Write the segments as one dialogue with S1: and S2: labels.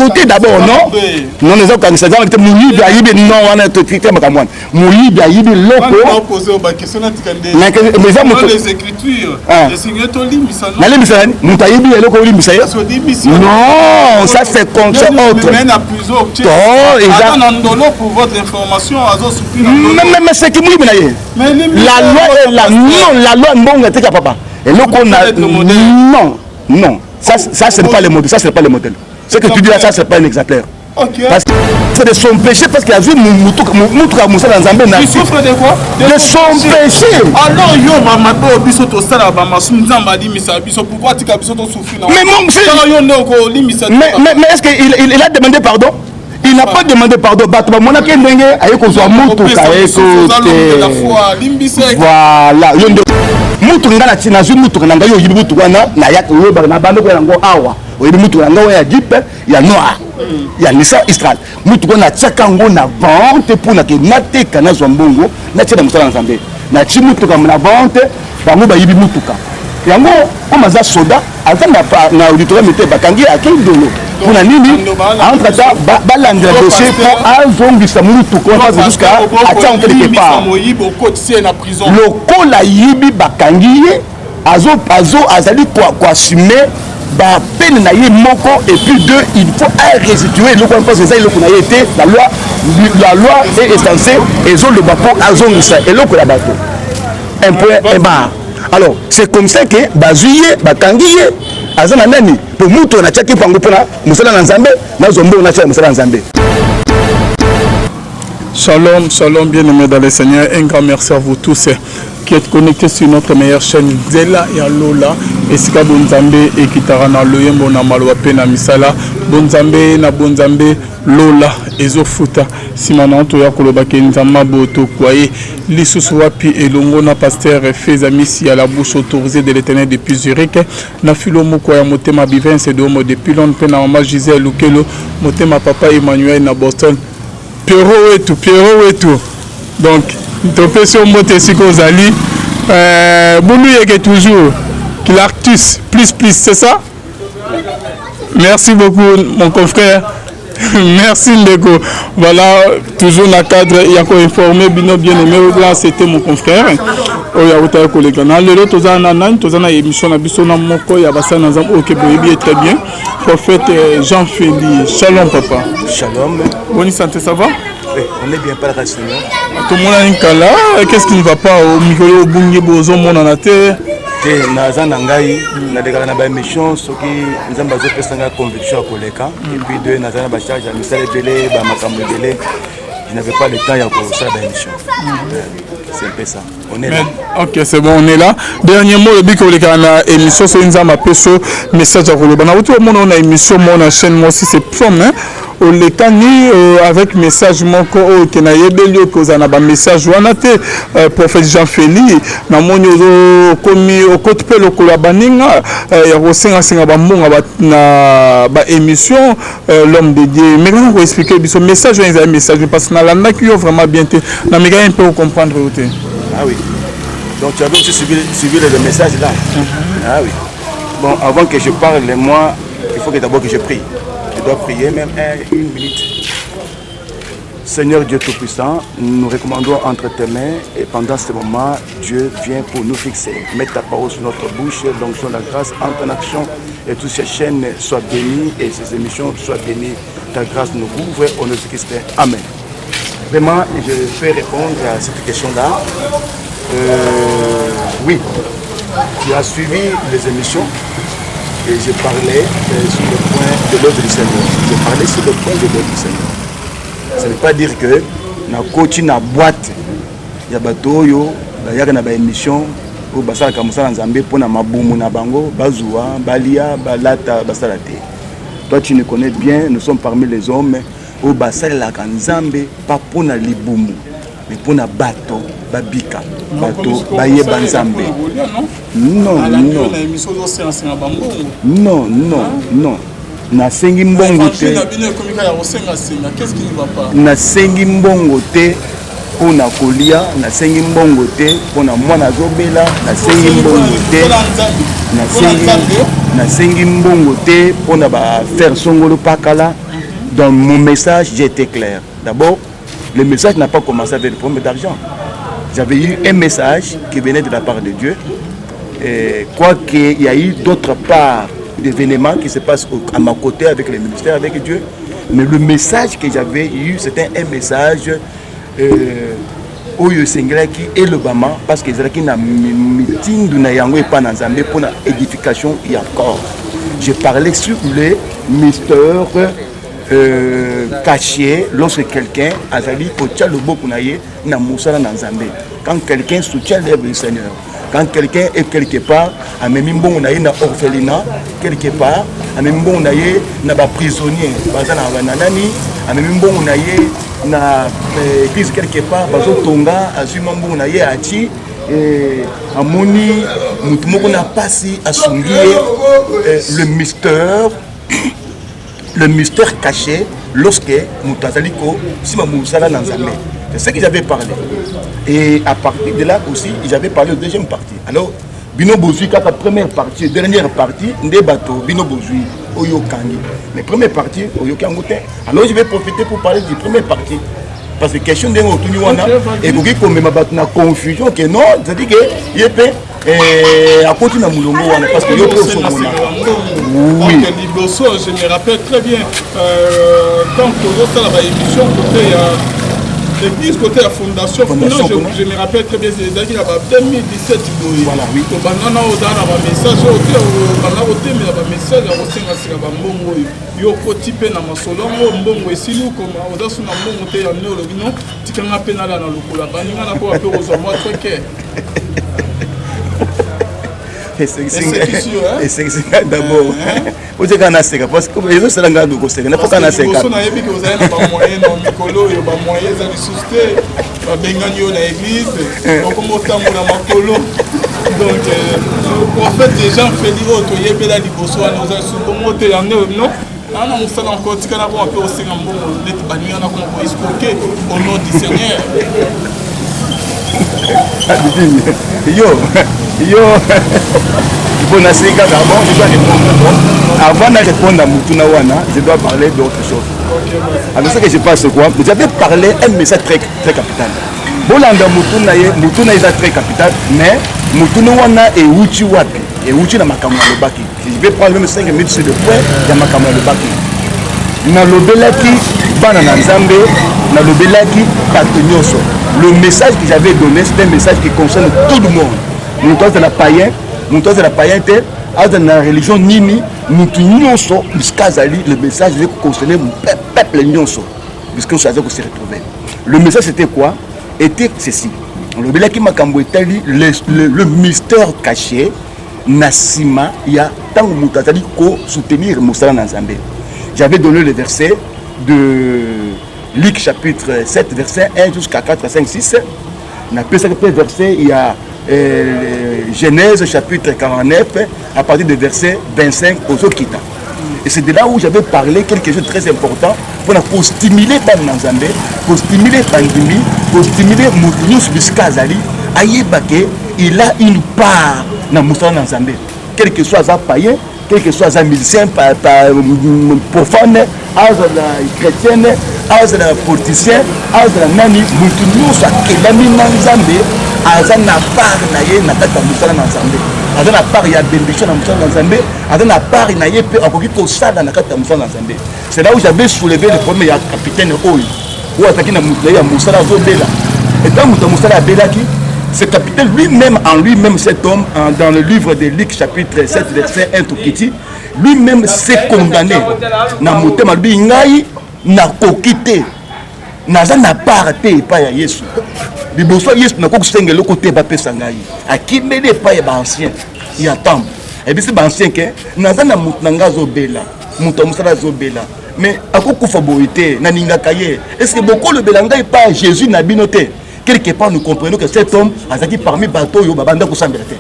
S1: côté d'abord, non? Non, les autres, ça veut dire que Mouli, non, on a tout fait, Mouli, loco. Mais ça,
S2: les écritures, les signes de l'imisa.
S1: Non, ça c'est contre autre.
S2: Pour votre information,
S1: mais c'est qui Mouli, la loi est là. Non, la loi, non, papa. Et donc on a. Non. Ça, ce n'est pas le modèle. Ça, ce n'est pas le modèle. Ce que tu dis là, ça, ce n'est pas un exemplaire. Parce que c'est de son péché, parce qu'il a vu Moutoura Moussa dans Zambé.
S2: Il souffre de quoi?
S1: De son péché.
S2: Alors, yo, maman, biso to sala ba masum nzamba di misa biso pourquoi tu as biso to souffrir?
S1: Mais est-ce qu'il a demandé pardon? Il n'a pas demandé pardon. Mon aké ndenge aye ko zo Moutoura voilà. Moutoura na tina zu Moutoura na yo yibi Moutoura na ya ko ba na bando ko yango awa. Oyibi Moutoura na ya Jeep ya noir. Ya Nissan Istral. Moutoura na tsakango na vente pour na ke nate kana zo mbongo na tina musala nzambe. Na chi Moutoura na vente bango ba yibi Moutoura. Yango comme za soda azanga na auditoire mete bakangi akindolo. Pour nini entre temps balanda dossier pour azongisa Moutoura jusqu'à attendre quelque part. Lokola yibi bakangi azali quoi assumer ba peine na ye moko et puis deux il faut restituer le quoi c'est ça le qu'on a été la loi est censée et zo le bapo azongisa et le ko la bato un point et bar. Alors c'est comme ça que bazuye bakangi azana nani pour muto na chaki pango pona musala na nzambe na zombo na chaki musala na nzambe.
S2: Shalom, shalom, bien-aimés dans le Seigneur. Un grand merci à vous tous qui êtes connectés sur notre meilleure chaîne Zela et Alola. Et Sika Bonzambe et Kitarana Loyembo na Malwape na Misala. Bonzambe na Bonzambe Lola Ezofuta. Simana Toya Kolobake Nzama Boto Kwaye. Lisusu Wapi et Longo na pasteur Fezamisi à la bouche autorisée de l'Éternel depuis Zurich. Na Filomo Kwaya Motema Bivin c'est Domo depuis Londres. Na Mama Gisèle Lukelo. Motema Papa Emmanuel na Boston. Pierrot et tout. Donc, topé sur moté si qu'on zali. Boulou est toujours. L'arctus, plus, c'est ça? Merci beaucoup, mon confrère. Merci, Ndeko. Voilà, toujours dans le cadre, il y a quoi informé, bien aimé. Là, c'était mon confrère. Il y a autant de collègues. Dans le lot, tu as une émission, il y a très bien. Prophète Jean Félix. Shalom, papa.
S1: Shalom.
S2: Bonne santé, ça va?
S1: Oui, on est bien par la Seigneur.
S2: Tout le monde a un cas là. Qu'est-ce qui ne va pas au micro, au bungi, au zomo, dans la terre?
S1: Naza nangai na déclaré na ba émission soki nzamba zo pesanga conviction koleka et puis deux naza na ba charge à misala belé ba makambo belé je n'avais pas le temps ya ko ça ba émission c'est un peu ça on est là.
S2: OK, c'est bon, on est là. Dernier mot le bic koleka na émission so nzamba peso message à koloba na tout le monde on a émission mon chaîne moi aussi c'est from hein au lekani avec message moko o ke na yebeli ko za na ba message wana te prophète Jean Félix na moni zo komi au côté pe le kola baninga ya ko singa ba mbonga na ba émission l'homme de Dieu mais comment expliquer biso message un message parce que na landa qui yo vraiment bien te na me un peu comprendre au te.
S1: Ah oui. Donc tu as bien suivi le message là. Ah oui. Bon, avant que je parle moi, il faut que d'abord que je prie. Je dois prier même une minute. Seigneur Dieu Tout-Puissant, nous recommandons entre tes mains et pendant ce moment, Dieu vient pour nous fixer. Mets ta parole sur notre bouche, donc sur la grâce, entre en action et toutes ces chaînes soient bénies et ces émissions soient bénies. Ta grâce nous couvre au nom de Christ. Amen. Vraiment, je vais répondre à cette question-là. Oui, tu as suivi les émissions. Et je parlais sur le point de l'œuvre du Seigneur. Je parlais sur le point de l'œuvre du Seigneur. Ça ne veut pas dire que na coach na boîte ya batoyo il y a une émission où basala kamusala nzambe pona mabumu na bango bazua balia balata basala te. Toi tu nous connais bien, nous sommes parmi les hommes où basala la nzambe pas pona libumu mais pona bato babika bato baye banzambe. Non. Na sengi mbongo te.
S2: Qu'est-ce qui ne va pas?
S1: Na sengi mbongo te pona kolia, na sengi mbongo te pona mwana zobela, na sengi mbongo te. Na sengi mbongo te pona ba faire songolo pakala. dans mon message, j'ai été clair. D'abord, le message n'a pas commencé avec le problème d'argent. J'avais eu un message qui venait de la part de Dieu. Quoiqu'il y a eu d'autres parts d'événements qui se passent à ma côté avec le ministère, avec Dieu. Mais le message que j'avais eu, c'était un message Oyo Sengraki et le Bama, parce que Zeraki n'a meeting de Nayango et pas dans Zambé pour l'édification et encore. J'ai parlé sur les mystères cachés lorsque quelqu'un a dit au Tchalobo Kunaye n'a moussala dans Zambé. Quand quelqu'un soutient l'œuvre du Seigneur, quand quelqu'un est quelque part, à même bon on a une orphelinat, quelque part, à même bon on a un prisonnier, à même bon on a na église quelque part, Tonga, à Zumambo on a Ati, à Moni, on a passé à Sungier le mystère caché lorsque Moutazaliko, si ma moussala dans Zambé. C'est ce que j'avais parlé. Et à partir de là aussi, j'avais parlé de deuxième partie. Alors, Bino Bozui, quand la première partie, dernière partie, des bateaux, Bino Bozui, Oyo Kangi. Mais première partie, Oyo Kangote. Alors, je vais profiter pour parler de la première partie. Parce que question d'un autre, et vous dites qu'on me bat une confusion, que non, c'est-à-dire que, il y a à côté de Moulongo, parce que yo pro son mona. Oui.
S2: Je me rappelle très bien quand on a fait l'émission côté l'église côté la fondation, je me rappelle très bien, c'est en 2017.
S1: Voilà, oui.
S2: On a un message, on a un message, yo kotipe na masolongo mbongo esilu koma odasu na mbongo te ya nolo bino tikanga pena la na lokola baninga na ko ape ozomwa treke.
S1: Et c'est d'abord. Vous êtes en Afrique parce que les autres langues de Costa Rica, pas en Afrique.
S2: Vous avez vu que vous avez pas moyen dans Mikolo, il y a pas moyen de susciter, pas bengagno dans l'église, donc comment ça mon Makolo. Donc le prophète déjà fait dire autre, il y a bela liboso à nous assurer monter en eux, non? Ah non, ça encore tika na ko ape au Singambo, net baninga na ko escroquer au nom du Seigneur.
S1: Yo, il faut nasser d'abord, je dois répondre. Avant de répondre à Moutunawana, je dois parler d'autre chose. Alors ce que je passe quoi? Vous avez parlé un message très, très capital. Bolanda Moutuna est très capital, mais Moutunawana est Uchi Wapi, et Uchi na Makamwa le Baki. Je vais prendre même 5 minutes sur le point de Makamwa le Baki. Na lobelaki bana na Nzambe, na lobelaki patonyoso. Le message que j'avais donné, c'est un message qui concerne tout le monde. Nous sommes de la païen, nous sommes de la païenté, dans la religion nini, nous sommes jusqu'à Zali, le message qui concernait le peuple nyonso, puisque nous sommes se retrouver. Le message c'était quoi? Était ceci. Le belaki makambo etali le mystère caché, Nassima, il y a tant que Moutazali ko soutenir Moussala Nzambe. J'avais donné le verset de Luc chapitre 7, verset 1 jusqu'à 4, 5, 6. On appelle ça le verset, il y a Genèse chapitre 49, à partir du verset 25 aux Okita. Et c'est de là où j'avais parlé quelque chose de très important pour stimuler Bananzambe, pour stimuler Pandimi, pour stimuler Moutunius Biskazali, Ayebake, il a une part dans Moussala Nzambe. Quel que soit un païen, quel que soit un musicien, profane, chrétienne, politicien, nani, Moutunius Akelami Nzambe, Azana part naye nakata Moussala Nzambe. Azana part ya bénédiction dans Moussala Nzambe, Azana part naye pe akoki ko sala nakata Moussala Nzambe. C'est là où j'avais soulevé le problème ya capitaine Oy. Ou ataki na Moussala Zobela. Et quand Moussala Belaki, ce capitaine lui-même, en lui-même, cet homme, dans le livre de Luc, chapitre 7, verset 1 tout petit, lui-même s'est condamné. Na motema lui ngai na kokite. Naza na parte pa ya Yesu. Liboso Yesu na kokusengelo côté ba pesa ngai. Akimele pa ya ba ancien. Il attend. Et puis c'est ba ancien que naza na mutnanga zobela. Muto musala zobela. Mais akokufa boité na ninga kaye. Est-ce que beaucoup le belanga pas Jésus na binoté? Quelque part, nous comprenons que cet homme a dit parmi bateau yo babanda ko samberte.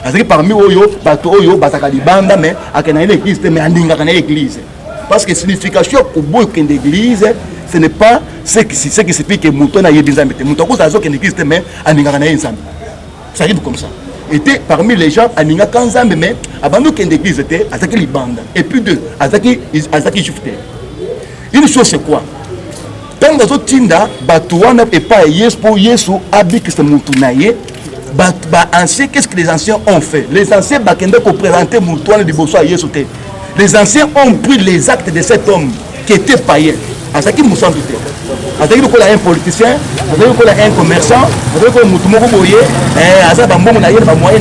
S1: A dit parmi oyo bateau yo bataka di banda mais akena une église mais andinga kana église. Parce que signification pour beaucoup d'église, ce n'est pas ce qui signifie que mouton a yébi nzambe. Mouton ko zazo que l'église mais andinga kana nzambe. Ça arrive comme ça. était parmi les gens aninga kanzambe mais abando kende église était azaki libanda et puis deux azaki shifté Une chose c'est quoi? Tant que Tinda, Batouana et pas Yes pour Yesu, Abik c'est Moutunaye, anciens, qu'est-ce que les anciens ont fait? Les anciens Bakenda pour présenter Moutouane de Bosso à Yesu. Les anciens ont pris les actes de cet homme qui était païen. À ce qui me semble. À ce qu'il y a un politicien, à ce qu'il y a un commerçant, à ce qu'il y a un moutoumoko boye, à ce qu'il y a un moyen,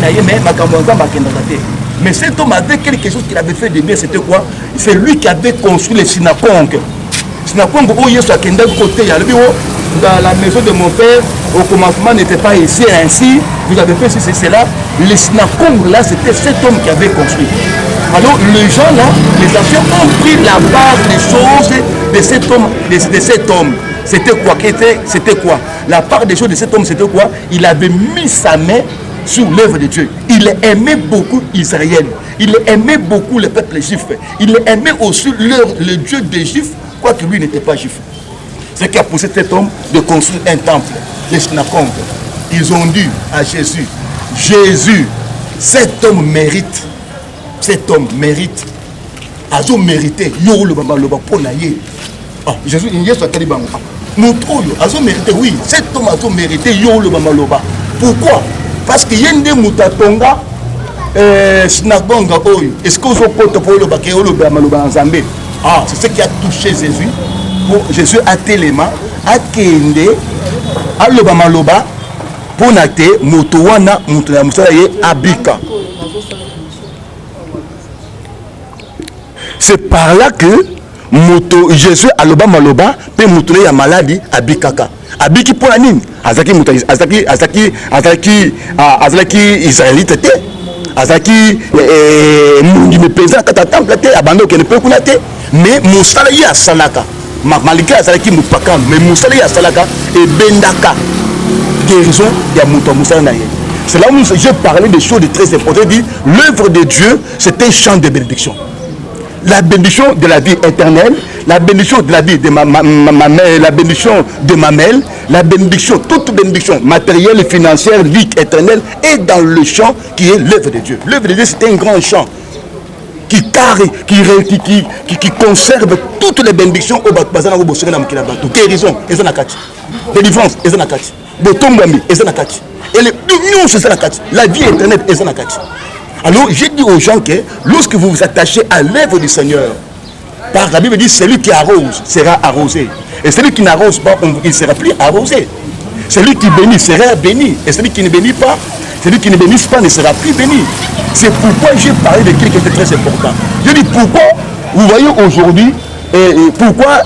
S1: mais cet homme avait quelque chose qu'il avait fait de bien, c'était quoi? C'est lui qui avait construit les synagogues. Synagogue où Yesu a Kenda côté, il y a le bureau dans la maison de mon père, au commencement n'était pas ici, ainsi, vous avez fait ceci, c'est là. Les synagogues là, c'était cet homme qui avait construit. Alors les gens là, les anciens ont pris la part des choses de cet homme. C'était quoi? C'était quoi? La part des choses de cet homme, c'était quoi? Il avait mis sa main sur l'œuvre de Dieu. Il aimait beaucoup Israël. Il aimait beaucoup le peuple juif. Il aimait aussi le Dieu des Juifs, quoique lui n'était pas juif. C'est qui a poussé cet homme de construire un temple, les synagogues. Ils ont dit à Jésus, Jésus, cet homme mérite. Cet homme mérite. Azo mérité. Yo le baba ponaye. Ah, Jésus, il y a ce taliban. Moutroyo, azo mérité, oui. Cet homme a mérité. Yo le baba loba. Pourquoi? Parce qu'il y a des moutatonga. Synagogue oyo. Est-ce que vous avez pour le baké ou le baba loba en Zambé? Ah, c'est ce qui a touché Jésus. Jésus a téléma, a kende, a le baba loba. Pour nate, moutouana, moutouana, moutouana, abika. C'est par là que Jésus a loba maloba pe mutule ya maladi abikaka abiki pour la nini azaki israélite te azaki mungi me pesa kata temple te abando ke ne peut kuna te mais musala ya salaka malgré azaki mupaka mais musala ya salaka et bendaka guérison ya muto musala na ye. C'est là où j'ai parlé des choses très importantes. Dit l'œuvre de Dieu c'est un champ de bénédiction. La bénédiction de la vie éternelle, la bénédiction de la vie de ma mère, la bénédiction de ma mère, la bénédiction, toute bénédiction matérielle, financière, vie éternelle est dans le champ qui est l'œuvre de Dieu. L'œuvre de Dieu, c'est un grand champ qui conserve toutes les bénédictions au Bazana au Bossena Mukilabatu. Guérison, Ezanakati. Délivrance, Ezanakati. Botombami, Ezanakati. Et l'union, c'est Ezanakati. La vie éternelle, Ezanakati. Alors, j'ai dit aux gens que lorsque vous vous attachez à l'œuvre du Seigneur, par la Bible dit celui qui arrose sera arrosé. Et celui qui n'arrose pas, il ne sera plus arrosé. Celui qui bénit sera béni. Et celui qui ne bénit pas, celui qui ne bénisse pas ne sera plus béni. C'est pourquoi j'ai parlé de quelque chose de très important. Je dis pourquoi, vous voyez aujourd'hui, pourquoi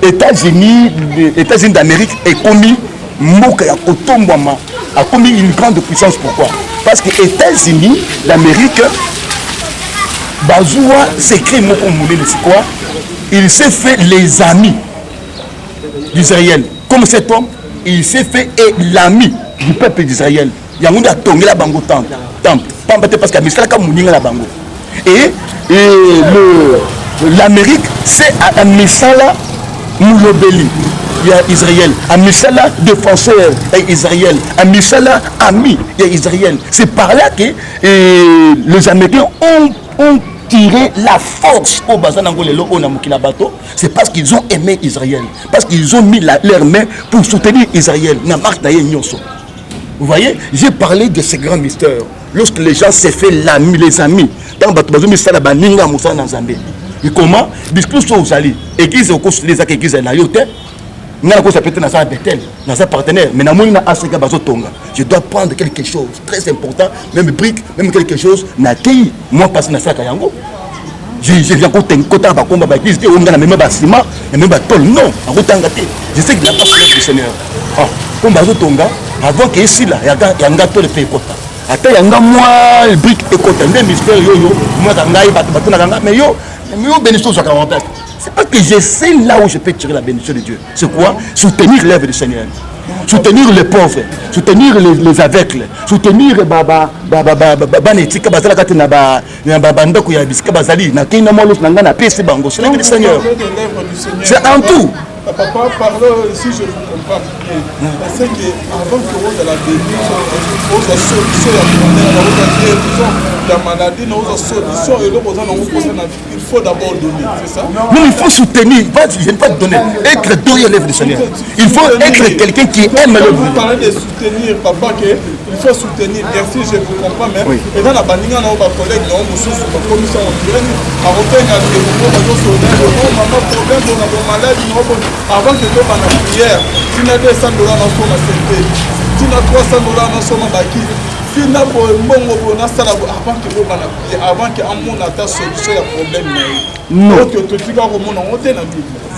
S1: États-Unis d'Amérique est commis a commis une grande puissance. Pourquoi? Parce que les États-Unis d'Amérique, Bazoua s'écrit quoi? Il s'est fait les amis d'Israël. Comme cet homme, il s'est fait l'ami du peuple d'Israël. Il y a un tombé la bango temple. Parce qu'il y a la bango. Et l'Amérique, c'est à Misala Moulobeli. Il y a Israël, à Misala défenseur et Israël, à Misala ami et Israël. C'est par là que les Américains ont tiré la force au Bazanangolelo au Namukinabato. C'est parce qu'ils ont aimé Israël, parce qu'ils ont mis leurs mains pour soutenir Israël. Vous voyez, j'ai parlé de ces grands mystères. Lorsque les gens s'est fait l'ami, les amis, dans Batobazo Misala Baninga Moussa Nazambé. Et comment? Discours aux alliés, église au cours des églises à la yote. Je dois prendre quelque chose très important, même brique, même quelque chose. Moi, parce que je viens côté à combat, même bâtiment, même tol. Non, je sais qu'il n'a pas fait du Seigneur. Comme Bazotonga, avant qu'il y ait ici, il y a un gâteau de pays. Il y a un moi, brique et côté, un mystère, c'est parce que je sais là où je peux tirer la bénédiction de Dieu. C'est quoi? Soutenir l'œuvre du Seigneur. soutenir les pauvres, soutenir les aveugles, soutenir c'est en tout.
S2: Papa, parle si je vous comprends bien. C'est qu'avant que vous ayez la bénédiction, vous avez solution la maladie, solution et il faut d'abord donner, c'est ça?
S1: Non, il faut soutenir, je ne vais pas donner. Être doué à l'œuvre du Seigneur. Il faut être quelqu'un qui aime l'œuvre.
S2: Vous parlez de soutenir, papa, il faut soutenir. Merci, je vous comprends même. Et dans la bannière, nos collègues, nos ressources, nos commissions, on dirait, à retenir avant que tu aies la prière, tu n'as $200 dans son santé, tu n'as $300 dans son baki, tu n'as pas avant que tu aies la prière, avant que tu aies ta solution au problème.
S1: Non.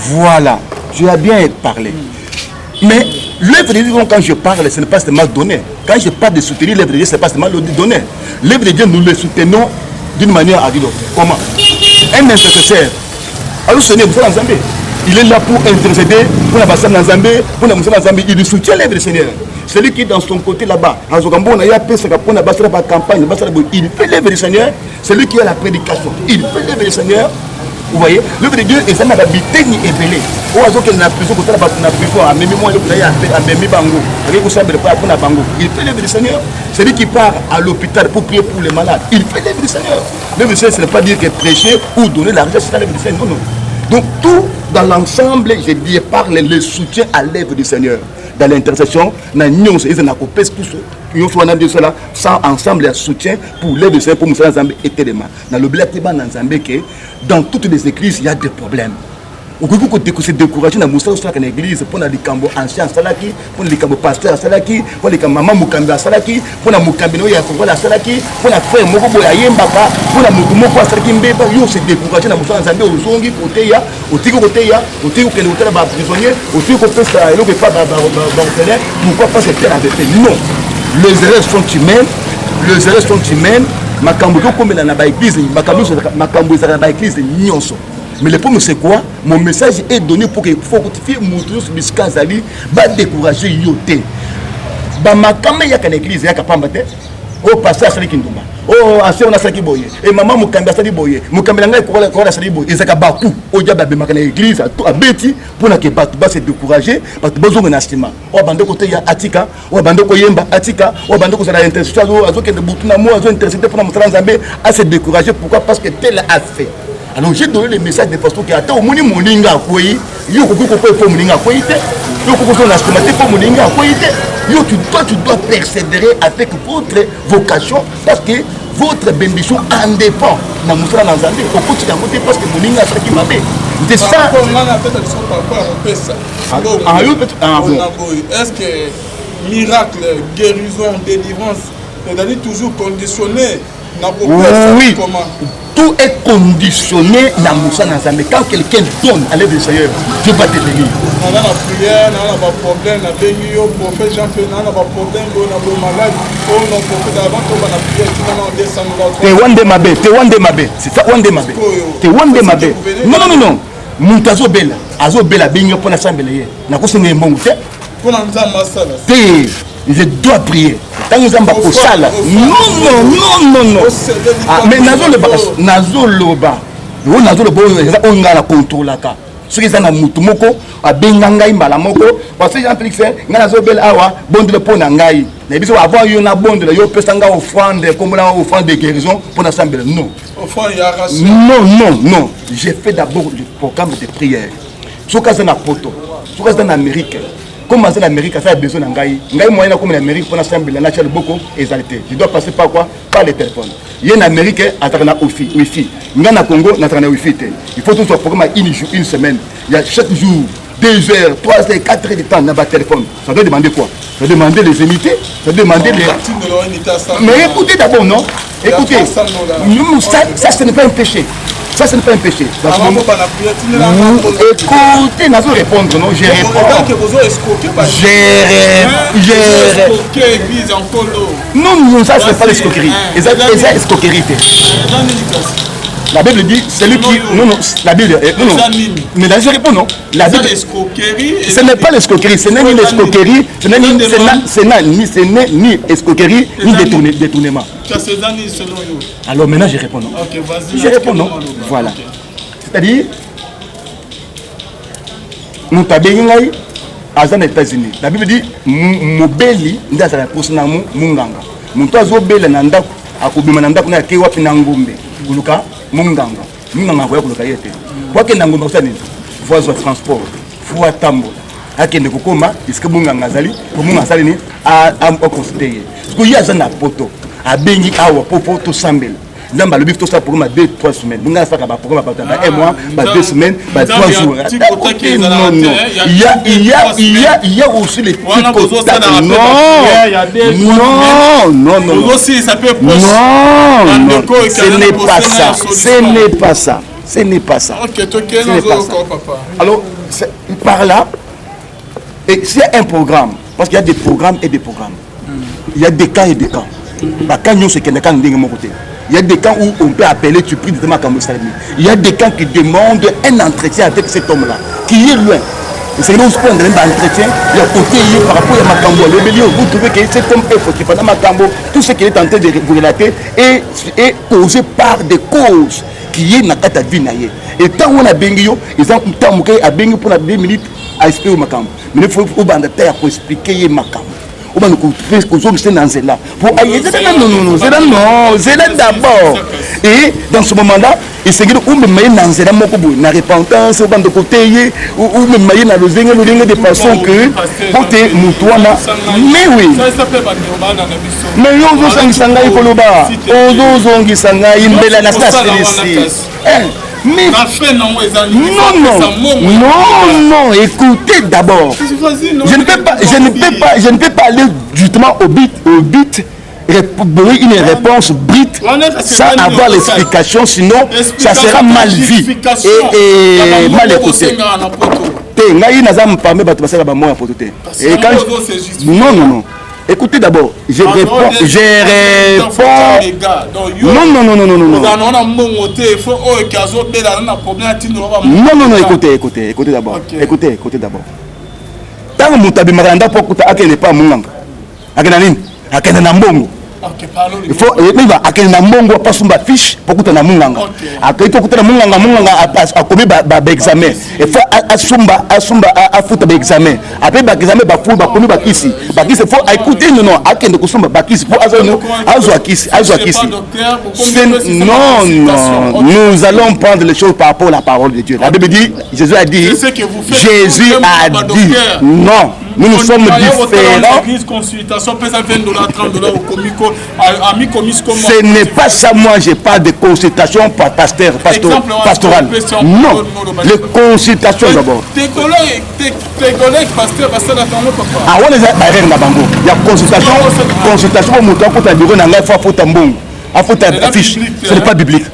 S1: Voilà, tu as bien parlé. Mais l'œuvre de Dieu, quand je parle, ce n'est pas seulement donner. Quand je parle de soutenir l'œuvre de Dieu, ce n'est pas seulement le donner. L'œuvre de Dieu, nous le soutenons d'une manière à dire. Comment? Un intercesseur. Alors, ce n'est pas Zambé. Il est là pour intercéder, pour la personne dans Zambé, pour la personne dans Zambé. Il soutient l'œuvre du Seigneur. Celui qui est dans son côté là-bas, il fait l'œuvre du Seigneur. Celui qui a la prédication, il fait l'œuvre du Seigneur. Vous voyez, l'œuvre de Dieu est un habité ni évelé. Il fait l'œuvre du Seigneur. Celui qui part à l'hôpital pour prier pour les malades, il fait l'œuvre du Seigneur. L'œuvre du Seigneur, ce n'est pas dire que prêcher ou donner l'argent, c'est l'œuvre du Seigneur. Non, non. Donc tout dans l'ensemble, je dis, parle le soutien à l'œuvre du Seigneur. Dans l'intercession, sans ensemble le soutien pour l'œuvre du Seigneur, pour Moussa Nzambé et Téléma. Dans le blé Nzambé, dans toutes les églises, il y a des problèmes. Au coup de se décourager dans Moussa dans l'église, pour les cambo anciens Salaki, pour les cambo pasteurs Salaki, pour les maman Mukamba Salaki, pour la Mukambino Yakola Salaki, pour la frère Mokobo Yembaka, pour la Mukumoko Salaki Mbeba, yo se décourager dans Moussa Nzambé au Zongi, au Teya, au Tigo Teya, au Tigo Kenotela prisonnier, au Tigo Pesta, et l'autre pas d'orphelin, pourquoi pas se faire avec eux? Non, les erreurs sont humaines, les erreurs sont humaines, Makambo comme dans la église, Makambo dans la église, nyonso. Mais le problème c'est quoi? Mon message est donné pour qu'il faut fortifier Moutou Biskazali, va décourager Yoté. Bamakame y'a qu'une église, y'a qu'à pas mater. Oh, pasteur Sali Kinduma. Oh, ancien on a Sali Boye. Et maman Mukamba Sali Boye. Mukamba Nanga Kola Sali Boye. Et ça a Bakou. Au diable de Makana église, à Betty, pour que Batou va se décourager, parce que besoin d'un astima. Oh, bando côté y'a Atika. Oh, bando Koyemba Atika. Oh, bando Kosa la intercession. Azo que de Boutuna Mo, Azo intercéder pour la Zambé à se décourager. Pourquoi? Parce que tel a fait. Alors j'ai donné le message de façon qui attend au moni moninga koyi yo ko ko moninga koyi te yo ko ko na stomate ko moninga koyi te yo tu dois persévérer avec votre vocation parce que votre bénédiction en dépend na musala na Nzambe ko ko tida côté parce que moninga saki mabe c'est ça
S2: est-ce que miracle guérison délivrance c'est toujours conditionné na
S1: oui comment tout est conditionné dans Moussa Nzambé. Quand quelqu'un donne à l'œuvre du Seigneur, Dieu va te bénir.
S2: On a la prière, on a pas problème, on a béni au prophète Jean-Philippe, on a pas problème, on a malade, on a prophète avant qu'on a la prière, on descend dans
S1: la Wande Mabé, te Wande Mabé, c'est ça Wande Mabé. Te Wande Mabé. Non, non, non, non. Moutazo Bella, Azo Bella, Béni pour la Sambélé. N'a pas sonné un bon goûter.
S2: Pour l'ensemble, ça.
S1: Je dois prier. Tant que nous avons ça là. Non. Mais Nazo Loba. Nazo Loba, on a la contrôle là. Ce qui est dans Moutumoko, à Bengangaï, Malamoko, parce que Jean-Félix, Nazo Bel Awa, bon de pont Nangaï. Mais bien avant, il y a un bon de la Yopestanga offrande, comme là, offrande de guérison pour l'ensemble. Non. Non. J'ai fait d'abord le programme de prière. Ce cas dans la poto, ce cas dans l'Amérique. Comment c'est l'Amérique, ça a besoin d'un gars. Un moyen comme l'Amérique pour l'ensemble, la nature beaucoup exalté. Je dois passer par quoi? Par les téléphones. Il y a un Américain, à travers Wi-Fi. Il y a un Congo, à travers Wi-Fi. Il faut tout ce programme une semaine. Il y a chaque jour 2 heures, 3 heures, 4 heures de temps dans votre téléphone. Ça doit demander quoi? Ça doit demander les unités, ça doit demander les... Mais écoutez d'abord, non? Écoutez, ça ce n'est pas un péché. Ça, ce n'est pas un péché. Écoutez, n'a pas répondre, non? Je réponds. Non, ça, ce n'est pas l'escroquerie. C'est escroquerie. La Bible dit, celui qui... Non, non, la Bible... Non, non. Mais là, je réponds, non. La Bible... Ce n'est pas l'escroquerie, ce n'est ni l'escroquerie, ce n'est ni escroquerie, ni détournement. Alors maintenant, je réponds, non. Je réponds, non. Voilà. C'est-à-dire, nous t'avons aux États-Unis. La Bible dit, Mobeli, nous avons posé dans Munganga. Nous avons Beli Nanda, à Kubimanda, nous avons Kewa Pinangumbe. Kuluka munganga kwa kuluka yete kwa ke nango mosani voie de transport fois tambo akende kokoma iske munganga zali ko munganga sali ni a considérer parce que yaza na poto abengi awa popo to sambel nzamba lobi to ça pour ma 2-3 semaines munganga saka ba pour ma ba un mois ba 2 semaines ba 3 jours non non il y a aussi les non aussi ça peut non ce n'est pas ça ce n'est pas ça alors par là et c'est un programme parce qu'il y a des programmes et des programmes il y a des cas et des cas bah quand nous c'est quelqu'un de mon côté. Il y a des cas où on peut appeler, tu pries de ma camouflage. Il y a des cas qui demandent un entretien avec cet homme-là, qui est loin. C'est là où on prend un entretien, il y a côté par rapport à Makambo. Le milieu, vous trouvez que cet homme est fautif. Pendant Makambo, tout ce qu'il est en train de vous relater est causé par des causes qui est dans la vie. Et tant qu'on a Bengio, ils ont un temps à Bengio pour 2 minutes à expliquer Makambo. Mais il faut expliquer Makambo. On va nous faire que nous sommes dans cela. Pour ailleurs, non, c'est d'abord. Et dans ce moment-là, il s'agit de la repentance, de côté, ou même de façon que pour te moutouana. Mais oui. Mais nous sommes en Koloba. Nous sommes mais non, écoutez d'abord. Je ne peux pas aller justement au but, donner une réponse brute sans avoir l'explication, sinon ça sera mal vu et mal écouté. Non. Écoutez d'abord, je réponds. Non, écoutez d'abord. Écoutez d'abord. Tant que Moutabi Maranda pour que tu n'est pas Munganga. Akena Nambongo. Il faut akena Nambongo pas sumba fiche pour que tu na Munganga. Akena que tu na Munganga a commis examen. Il faut asumba foutre examen. Après examen ba fou ba commis ba kisi. Ba kisi faut écouter non akena ko sumba ba kisi pour azo kisi. Non, nous allons prendre les choses par rapport à la parole de Dieu. La Bible dit, Jésus a dit non. Nous sommes différents. Ce n'est pas ça, moi, je parle de consultation par pasteur, pastoral. Non, les consultations d'abord. Tes collègues pasteurs, ah, on les a barrés dans Bango. Il y a consultation pour monter pour ta bureau dans la fois pour ta mbongo. Affiche, ce n'est pas biblique.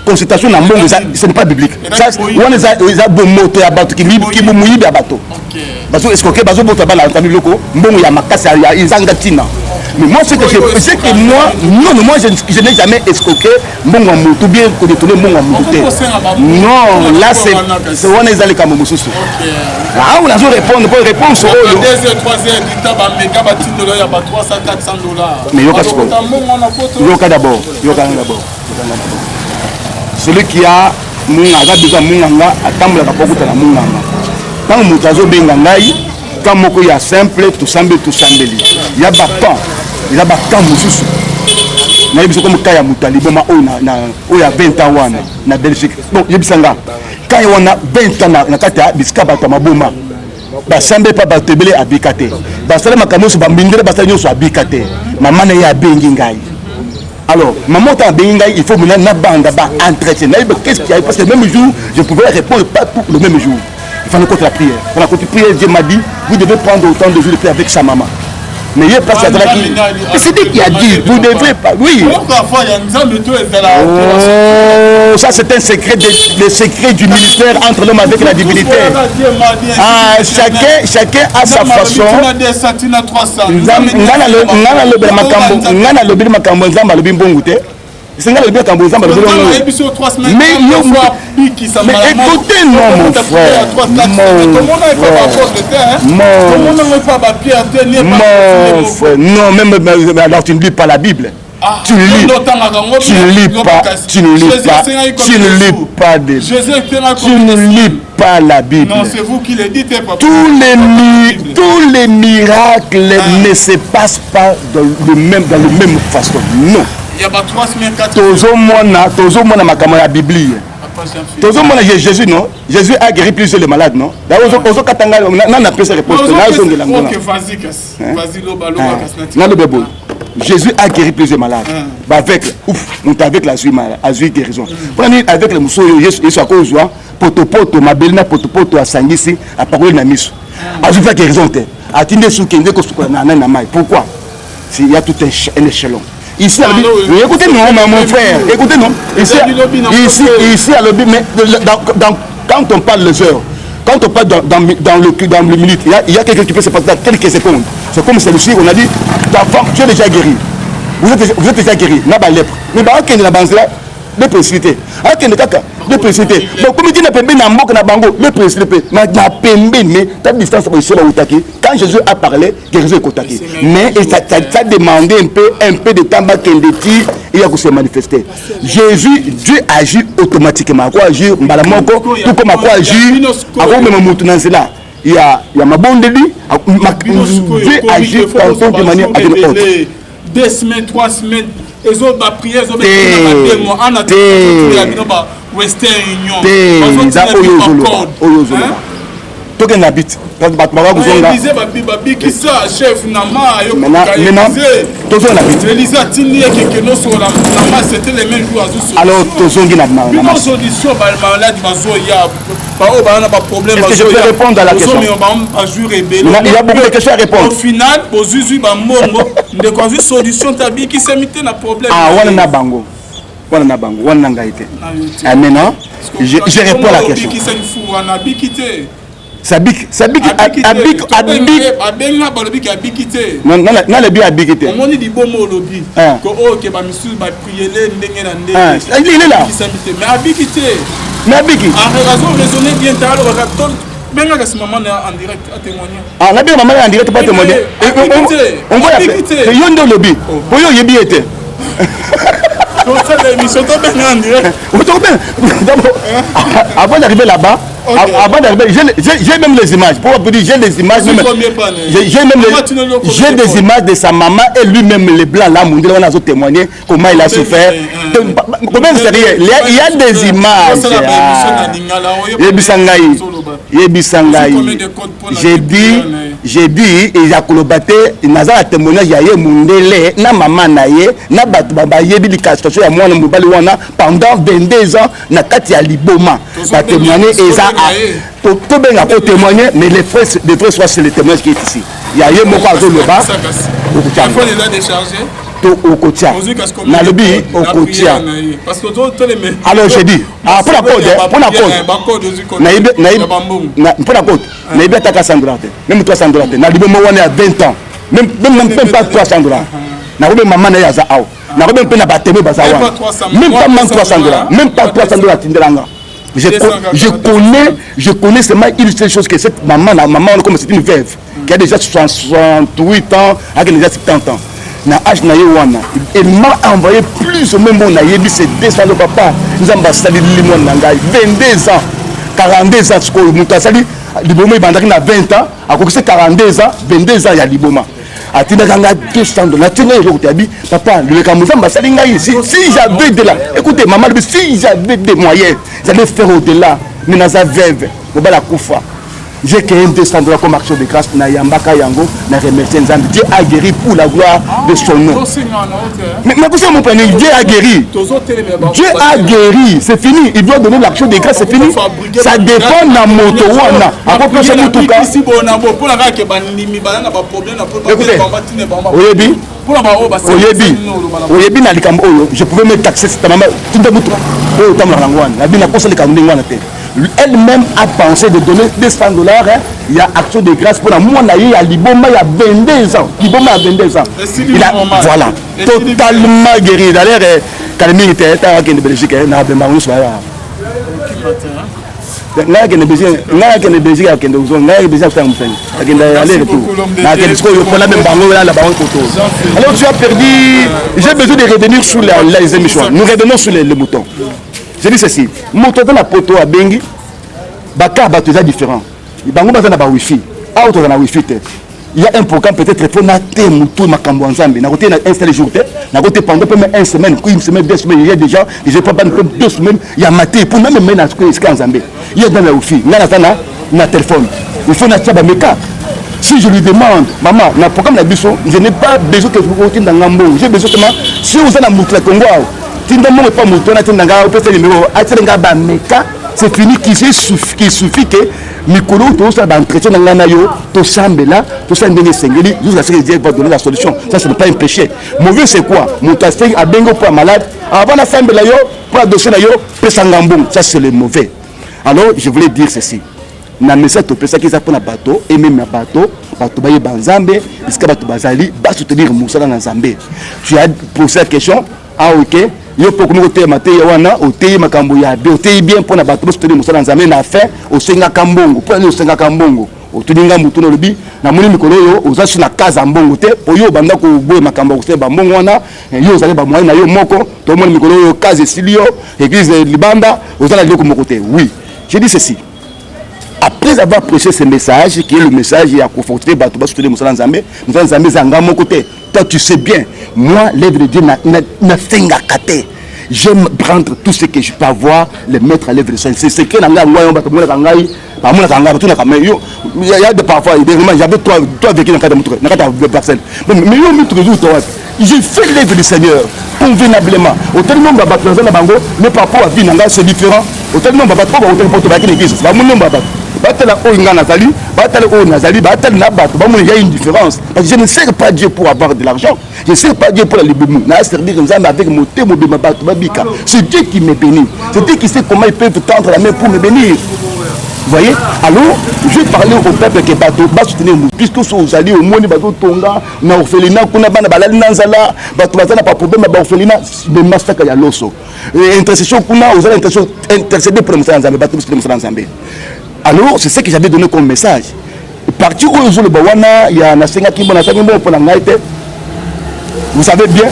S1: Consultation dans mbongo, ce n'est pas biblique. On les a bon moto à bateau qui vous mouille à bateau. Parce que est-ce que bazo bota bala en famille loko mbongo ya makasa ya izanga tina. Mais moi ce que moi je n'ai jamais escroqué mbongo moto bien que détourner mbongo moto. Non, là c'est on est allé comme mususu. Ah on a répondre pour réponse au yo. 2h 3h du tabac méga batindo là ya ba 300 400 $. Mais yoka d'abord. Celui qui a munganga besoin munganga atambola ka pokota na munganga. Quand Moutazo Bengangaï, quand Moko ya simple, tout semble. Il y a Bakan, il y a Bakan Moussous. Il y a comme Kaya Moutali, il y a 20 ans na Belgique. Donc, il y a quand on a 20 ans na Kata, Biskaba Tamaboma. Basambe pas Batebele à Bikate. Basale Makamos, Bambindre, Basalio soit Bikate. Maman est à Bengingaï. Alors, maman est à Bengingaï, il faut mener na bande à entretien. Qu'est-ce qu'il y a? Parce que le même jour, je pouvais répondre pas tout le même jour. Il fallait contre la prière. Quand la prière, Dieu m'a dit, vous devez prendre autant de jours de prière avec sa maman. Mais il y a pas ça qui. C'est lui qui a dit, vous devrez pas. Oui. Oh, ça c'est un secret, le secret du ministère entre l'homme avec la divinité. Ah, chacun a sa façon. C'est là le bien Cambourg. Mais écoutez, non, mon frère. Mon frère. Non, même alors tu ne lis pas la Bible. Tu ne lis pas la Bible.
S2: Non, c'est vous qui le dites.
S1: Tous les miracles ne se passent pas dans la même façon. Non.
S2: Il y a 3 semaines, 4
S1: semaines. Jésus, non? Jésus a guéri plusieurs malades, non? Jésus a guéri plusieurs malades. Avec la guérison. Avec le mousseau, il soit cause, poto, ma belle, poto, à Sangisi, à parole na miso. A fait guérison. Pourquoi? Il y a tout un échelon. Ici, écoutez non, mon frère, écoutez non. Ici à l'objet, mais quand on parle les heures, quand on parle dans le minute, il y a quelque chose qui peut se passer dans quelques secondes. C'est comme celui-ci, on a dit, tu es déjà guéri. Vous êtes déjà guéri. N'a pas lèpre. Mais bah, ok, la banque là, de précipité. Ok, le caca, de précipité. Bon, comme il dit, na pembe na mbok na bango, de précipité. Mais na pembe, mais ta distance pour ici là où t'aki. Quand Jésus a parlé, guérison est kotaki. Mais ça demandé un peu de temps qu'il dit, il a que se manifester. Jésus, Dieu agit automatiquement. Quoi agir, mbalamoko, tout comme quoi agir, avant même moutouna c'est là. Il y a ma bonne de lui, Dieu agit tantôt de manière avec l'autre.
S2: 2 semaines, 3 semaines, les autres va prier, les autres va Western Union.
S1: Token habite. Maintenant,
S2: chef Nama, c'était les mêmes jours.
S1: Alors, est-ce que je peux répondre à la question? Il y a beaucoup de questions à répondre.
S2: Au final, solution
S1: ah, on a bango. Maintenant, je réponds à la question. Sabik abik non le bien abikité
S2: on dit bomo lobby que oh que ba misu ba prier le ndenge na ndenge
S1: il est là
S2: mais abikité
S1: mais abiki
S2: en raison raisonner bien tard le rapporteur benga que ce moment en direct à témoigner
S1: ah na bien maman en direct pas témoigner on va abikité yondo lobby boyo yebi était avant d'arriver là-bas, avant d'arriver, j'ai même les images. Pour vous dire, j'ai des images. J'ai des images de sa maman et lui-même les blancs là, on a témoigné comment il a souffert. Il y a des images. J'ai dit, il y a colobaté, il y a un témoignage, il y a un mundele, na maman naye, na batbaba yebi di kastation ya mwana mobali wana pendant 22 ans na kati ya liboma. Ba témoigner et ça tout bien à témoigner, mais les frères soient c'est le témoignage qui est ici. Il y a un mot à Zoloba.
S2: Il faut les décharger.
S1: Au quotidien. Na lobby au quotidien. Alors j'ai dit, pour la code, na ibe taka $100, même $300. Na libo mo wana 20 ans. Même pas $300. Na robe maman na ya za aw. Na robe pe na bateme bazawa. Même pas $300. Même pas $300 tindelanga. Je connais seulement une seule chose que cette maman comme c'est une veuve qui a déjà 68 ans, avec déjà 70 ans. Na âge na yewana, il m'a envoyé plus ou même mon ayebi c'est 200 le papa. Nous avons sali limon nanga 22 ans, 42 ans ce que muta sali liboma bandaki na 20 ans, a kokise 42 ans, 22 ans ya liboma. Atina kanga $200. Atina yo kotabi papa le kamuzamba sali ngai si j'avais de là. Écoutez maman, si j'avais des moyens, j'allais faire au-delà. Mais naza veuve, ko bala kufa. J'ai créé $200 comme action de grâce na Yambaka Yango, na remercier Nzambe. Dieu a guéri pour la gloire de son nom. Mais vous savez mon père, Dieu a guéri. Dieu a guéri, c'est fini. Il doit donner l'action de grâce, c'est fini. Ça dépend de la moto. Écoutez, je pouvais me taxer cette maman. Elle-même a pensé de donner $200. Il y a action de grâce pour la moi. Il y a Liboma, il y a 22 ans. Liboma a 22 ans. Il a, voilà, totalement guéri. D'ailleurs, Calmi était à Belgique, n'a pas marre sur là. N'a que les Belgiques à Kendo, n'a que les Afghans. Aller retour. N'a que les Scolaires, on a même bango là, bas photo. Alors tu as perdu. J'ai besoin de revenir sur les émissions. Nous revenons sur les moutons. Je dis ceci. Mouton dans la poteau à Bengi, Baka Batuza différent. Bango bazana ba wifi. Ah, on a wifi. Il y a un programme peut-être pour nater mouton makambo ensemble. Na côté installé jour tête. Na côté pendant une semaine, une semaine, 2 semaines, il y a déjà, j'ai pas 2 semaines, il y a maté pour même mener à ce qu'il ensemble. Il y a dans la wifi, na téléphone. Il faut nater ba meka. Si je lui demande, maman, na programme na biso, je n'ai pas besoin que vous continuez dans Ngambo. J'ai besoin seulement si vous êtes dans mouton Congo. Tindamo n'est pas mouton, na tindanga, on peut faire le numéro, attirer ba meka. C'est fini qu'il suffit que Mikolo, tout ça, d'entretien dans l'anayo, tout ça, là, tout ça, Sengeli, jusqu'à ce qu'il va donner la solution. Ça, ce n'est pas un péché. Mauvais, c'est quoi? Mon tasting a bengo pour un malade, avant la fin de la yo, pour adosser la yo, pesangambon. Ça, c'est le mauvais. Alors, je voulais dire ceci. Na message to pesa qui s'appelle un bateau, et même un bateau baye banzambe, parce que bateau bazali, va soutenir Moussa dans Zambé. Tu as posé la question, ah ok. Yo pour nous te maté wana oteyi makambo ya be oteyi bien pour na bato soutenir Moussa dans Zambé na fait au senga kambongo pour au senga kambongo otuninga mutu no lobi na moni mikolo yo oza sur na kaza mbongo te oyo banda ko boye makambo ko se ba mbongo wana yo zali ba moyen na yo moko to moni mikolo yo kaze silio église libanda oza na loko moko te. Oui, je dis ceci. Après avoir prêché ce message, qui est le message à conforter Batouba soutenir Moussa Nzambé, Moussa Nzambé zanga mon côté. Toi tu sais bien, moi l'œuvre de Dieu n'a fait qu'à cater. J'aime prendre tout ce que je peux avoir, le mettre à l'œuvre de Dieu. C'est ce que l'anga moi on va comme l'anga, pas mon l'anga, tout l'anga. Mais yo, il y a de parfois, j'avais toi vécu dans le cadre de mon cadre de personne. Mais yo me toujours toi. J'ai fait l'œuvre du Seigneur convenablement. Au tel nombre de personnes à Bango, mais parfois à Vinanga c'est différent. Au tel nombre de personnes au tel porte bac l'église. Bah mon nombre batala oinga nazali batala o nazali batala na bato ba il y a une différence parce que je ne sers pas Dieu pour avoir de l'argent, je ne sers pas Dieu pour la liberté, na servir Nzambe avec mon témo de ma bato babika. C'est Dieu qui me bénit, c'est Dieu qui sait comment il peut tendre la main pour me bénir. Vous voyez? Alors, je vais parler au peuple qui va soutenir nous. Puisque vous allez au monde, tonga, na orphelinat, kuna bana balali nanzala, bato bazana pas problème ba orphelinat, de massacre ya loso. Intercession kuna, vous allez intercéder pour Moussa Nzambe, bato pour Moussa Nzambe. Alors, c'est ce que j'avais donné comme message. Parti où le Bawana, il y a un Nasenga qui m'a pour la naïté. Vous savez bien,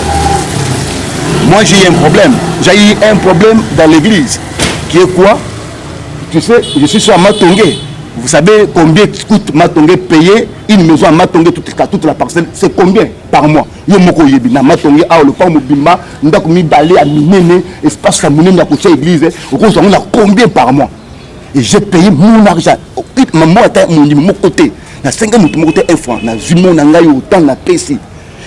S1: moi j'ai eu un problème. J'ai eu un problème dans l'église. Qui est quoi? Tu sais, je suis sur Matongé. Vous savez combien coûte Matongé payer une maison à Matongé, toute la parcelle? C'est combien par mois? Yo moko yebina Matongé, ah le pas mobimba, ndako mi balé à minene, espace à minene à côté église. On a combien par mois? Et j'ai payé mon argent. Maman était mon côté. Na 50 minutes, mon côté un franc. Na zumon na autant na PC.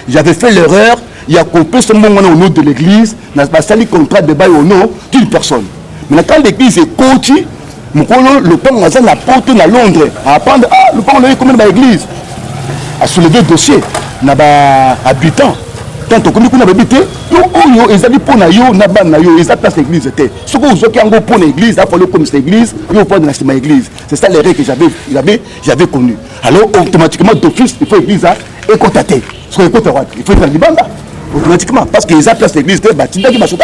S1: J'avais fait l'erreur. Il y a coupé ce moment au nom de l'église. Na sali contrat de bail au nom d'une personne. Mais quand l'église est coachée, mon colo le temps on a la porte à Londres. À apprendre le temps on a combien dans l'église. À soulever dossier. Na ba habitant. Tant que nous habité, yo ezali pour na yo na ban na yo ezali place l'église était. Ce que vous qui en pour l'église, il faut le comme cette église, yo pour dans ma église. C'est ça les règles que j'avais connu. Alors automatiquement d'office il faut l'église et contacter. Sur côté droite, il faut être libanda. Automatiquement parce que les place l'église est bâtie qui il faut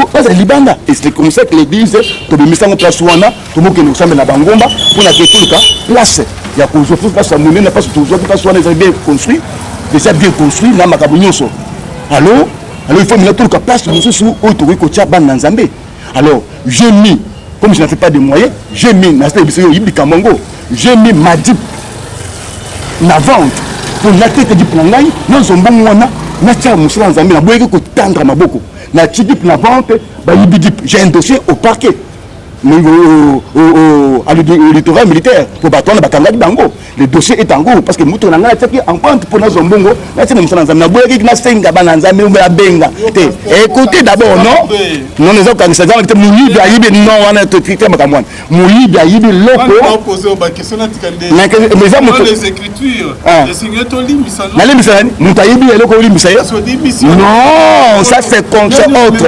S1: pas être libanda et c'est comme ça que l'église to de mission place wana to mo que nous sommes na bangomba pour la quelque place. Il y a pour je pas ça monnaie n'a pas toujours place wana bien construit, déjà bien construit na makabunyoso. Alors, il faut mettre tout le place sous autour de ban Nzambé. Alors, j'ai mis, comme je n'en fais pas de moyens, j'ai mis, j'ai mis ma dip na vente pour la tête du plan. Nous sommes bons, na tia Moussa Nzambé, na boyé ko tendre ma boko. Na dip na vente, j'ai un dossier au parquet. À l'électorat militaire pour battre la bataille d'Ango. Le dossier est en cours parce que nous avons en compte pour nos zombongo. Écoutez d'abord, non? Non, les autres, ça veut dire que Mouli Baïbi, non, on a tout fait, Mouli Baïbi, loco.
S2: Les écritures, les signatures,
S1: non, ça c'est contre autre.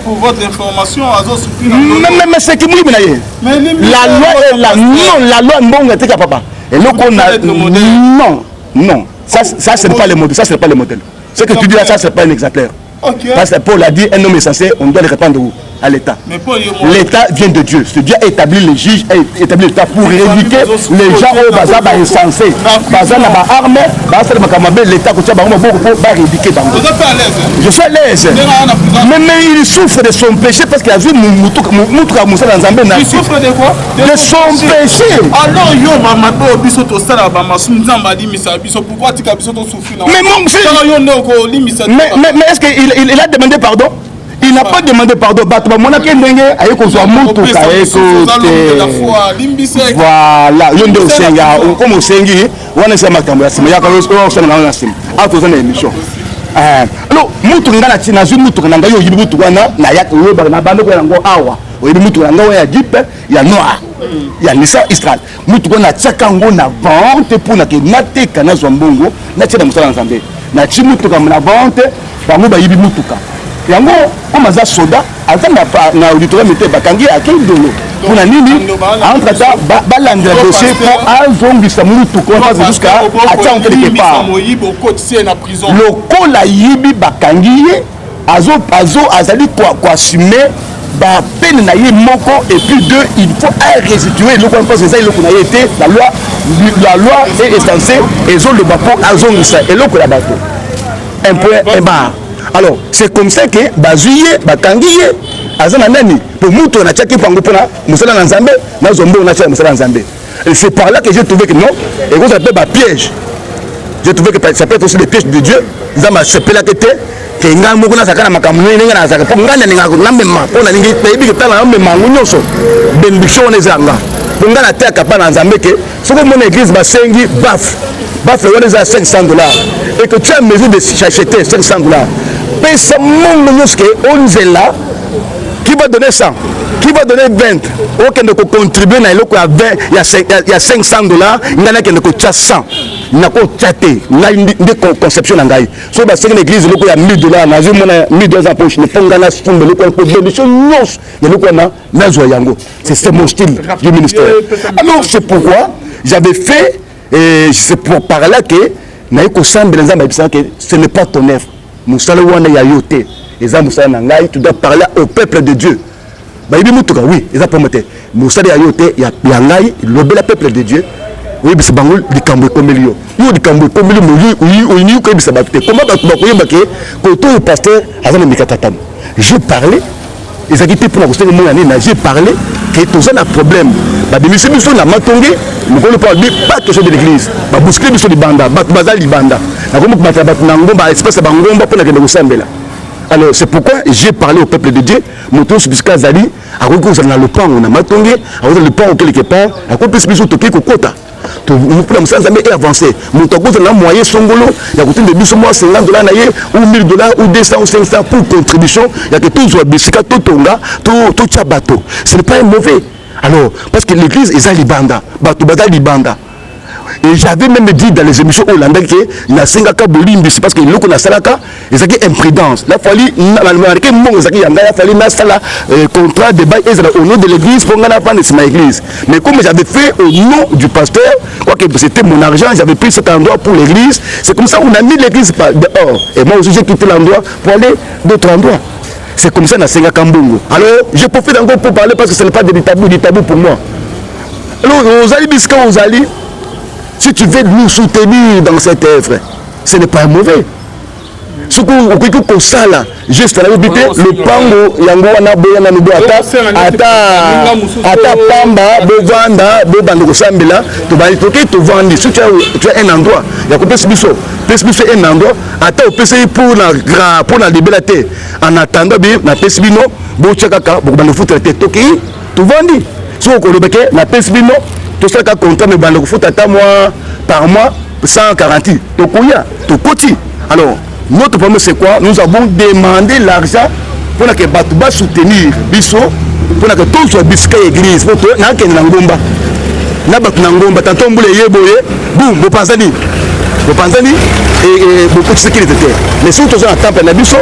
S2: Pour votre information.
S1: Mais c'est qui mouille la loi est là. Non, la loi non était papa. Et nous on a non, ça c'est pas le modèle. Ça c'est pas le modèle. Ce que tu dis là, ça c'est pas un exemplaire. Parce que Paul a dit, un homme est censé, on doit le répandre où? À l'État. L'État vient de Dieu. C'est Dieu a établi les juges, a établi l'État pour éradiquer les gens au bazar insensés. Bazar n'a pas armé, l'État qui va éradiquer. Je suis à l'aise. Mais il souffre de son péché parce qu'il a vu Moutoura Moussa dans Zambé.
S2: Il souffre de quoi?
S1: De son péché.
S2: Alors, yo, maman, biso sala bama sunzamba di misa biso pourquoi tu as biso to souffrir?
S1: Mais mon fils. Mais est-ce qu'il a demandé pardon? Il n'a pas demandé pardon. Voilà, il comme au Sengi, on est ma caméra, c'est une émission. Alors, Moutouranga na zone Moutouranga yo yibi Moutouranga na yak yo ba na bando ko yango awa. O yibi Moutouranga ya Jeep ya Noah. Ya Nissan Istral. Moutouranga na tsaka ngo na vente pour na ke mate kana zombongo na tsena musala nzambe. Na chi Moutouranga na vente bango ba yibi Moutouranga. Yango comme aza soda azanga na auditoire mete bakangi akindolo kuna nini entre temps balandra dossier pour azongisa mutu ko jusqu'à attendre quelque part le kola yibi bakangi azali quoi assumer ba peine na ye moko et puis deux il faut restituer le quoi parce que ça il a été la loi est censée et zo le bapo azongisa et le kola bato un peu un bar. Alors, c'est comme ça que Bazuye, Bakangiye, Azana Nani, pour Mouto, na tchaki pango pona, Moussala Nzambe, na Zombo, na tchaki Moussala Nzambe. Et c'est par là que j'ai trouvé que non, et qu'on s'appelle un piège. J'ai trouvé que ça peut être aussi des pièges de Dieu. Ils ont chapé la tête, que Nga Moukuna Sakana Makamoué, Nga Zaka, pour Nga Nenga, Namema, pour la Ningi, Baby, que Tala, Namema, Mounyoso, Benbichon, les Zanga. Pour Nga la terre capable en Zambé, ce que mon église va sengi, baf, baf, on est à $500. Et que tu as mesure de s'acheter $500. Mais ce monde qui va donner 100, qui va donner 20, aucun ne peut contribuer à il y a $500, il y en a qui ne coûte 100. Il n'y a pas de conception. Si c'est une église, il y a $1000, il y a $1000 poche, il y a c'est mon style du ministère. Alors c'est pourquoi j'avais fait, et c'est pour par là que ce n'est pas ton œuvre. Moussala wana ya yote eza moussala na ngai tu dois parler au peuple de Dieu ba yibi mutuka oui eza promoter moussala ya yote ya ngai lobela peuple de Dieu oui bisa bangol likambo komeli yo likambo komeli mo yi ko bisa ba te comment ba ko yeba ke ko to pasteur azana mikatatam j'ai parlé les acquittés pour la construire mon année j'ai parlé que tous un problème ba demisi biso na matonge nous ne parle pas toucher de l'église ba bousculer biso di banda ba bazali di banda na comme ba na ngomba espace ba ngomba pour na ke ngosambela. Alors c'est pourquoi j'ai parlé au peuple de Dieu moto jusqu'à zali a recours na le pan na matonge a le pan quelque part a ko plus biso toki ko kota to nous pour ça mais avancer moto ko na moyen songolo ya ko tinde biso moi $50 na ye ou $1000 ou 200 ou 500 pour contribution ya que tout soit bisika to tonga to tchabato ce n'est pas un mauvais. Alors parce que l'église est à libanda bato bata libanda. Et j'avais même dit dans les émissions hollandaises que na singaka bolimbi c'est parce que loko na salaka ezaki imprudence la fali na marqué mon ezaki yanga la fali na sala contrat de bail au nom de l'église pour ngana pas de ma église. Mais comme j'avais fait au nom du pasteur quoi que c'était mon argent j'avais pris cet endroit pour l'église c'est comme ça on a mis l'église dehors et moi aussi j'ai quitté l'endroit pour aller d'autres endroits. C'est comme ça na singaka mbongo. Alors je profite encore pour parler parce que ce n'est pas des tabous pour moi. Alors Ozali Biska Ozali si tu veux nous soutenir dans cette œuvre, ce n'est pas mauvais. Ce qu'on peut ça là, juste à la vérité, le pango, yango wana boya na nubu ata pamba, bevanda, bebando kosambela, tu vas toquer, tu vends. Si tu as un endroit, il y a que PSBISO un endroit, ata au PSI pour la libération. En attendant bien, na PSBINO, bo tchakaka, bo bando foutre te toquer, tu vends. Si on kolobeke na PSBINO tout ça qu'à compter mais bande foot à mois par mois 140 to koya to koti. Alors notre problème c'est quoi? Nous avons demandé l'argent pour que Batouba soutenir biso pour que tout soit bisque église pour na ke na ngomba na batu na ngomba tanto mbule yeboye boum bo panzani et beaucoup de sécurité mais si tout ça en temple na biso